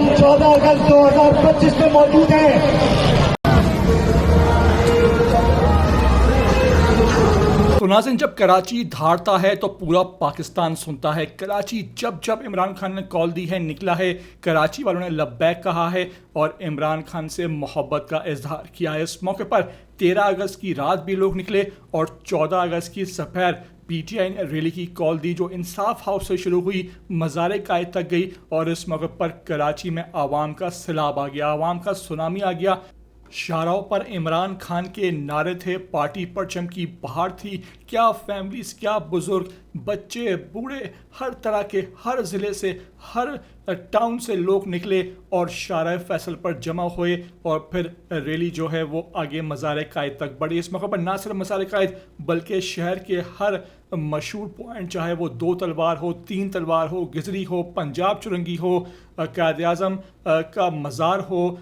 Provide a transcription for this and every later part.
हम 14 अगस्त 2025 में मौजूद हैं। तो नाज़रीन, जब कराची धाड़ता है तो पूरा पाकिस्तान सुनता है। कराची जब जब इमरान खान ने कॉल दी है निकला है, कराची वालों ने लब्बैक कहा है और इमरान खान से मोहब्बत का इजहार किया है। इस मौके पर 13 अगस्त की रात भी लोग निकले और 14 अगस्त की दोपहर पीटीआई ने रैली की कॉल दी जो इंसाफ हाउस से शुरू हुई, मज़ार कायद तक गई और इस मौके पर कराची में आवाम का सैलाब आ गया, आवाम का सुनामी आ गया। शाहराहों पर इमरान खान के नारे थे, पार्टी परचम की बहार थी। क्या फैमिलीज, क्या बुजुर्ग, बच्चे, बूढ़े, हर तरह के, हर ज़िले से, हर टाउन से लोग निकले और शाहराह फैसल पर जमा हुए और फिर रैली जो है वो आगे मज़ार कायद तक बढ़ी। इस मौके पर ना सिर्फ मज़ार कायद बल्कि शहर के हर मशहूर पॉइंट, चाहे वो 2 तलवार हो, 3 तलवार हो, गिजरी हो, पंजाब चुरंगी हो, कायद आज़म का मज़ार हो,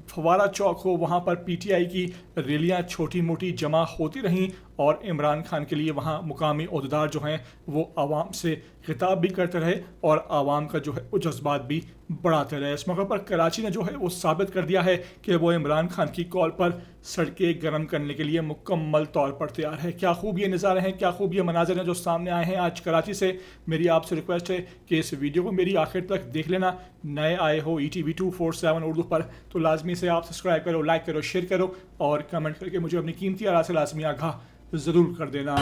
फवारा चौक हो, वहाँ पर पीटीआई की रैलियाँ छोटी मोटी जमा होती रहीं और इमरान खान के लिए वहाँ मुकामी ओहदेदार जो हैं वो आवाम से खिताब भी करते रहे और आवाम का जो है वो जज्बात भी बढ़ाते रहे। इस मौके पर कराची ने जो है वो साबित कर दिया है कि वो इमरान खान की कॉल पर सड़कें गर्म करने के लिए मुकम्मल तौर पर तैयार है। क्या खूब ये नज़ारे हैं, क्या खूब ये मनाज़र हैं जो सामने आए हैं आज कराची से। मेरी आपसे रिक्वेस्ट है कि इस वीडियो को मेरी आखिर तक देख लेना। नए आए हो ETV 247 उर्दू पर तो लाजमी से आप सब्सक्राइब करो, लाइक करो, शेयर करो और कमेंट करके मुझे अपनी कीमती आरा से लाजमी आगाह ज़रूर कर देना।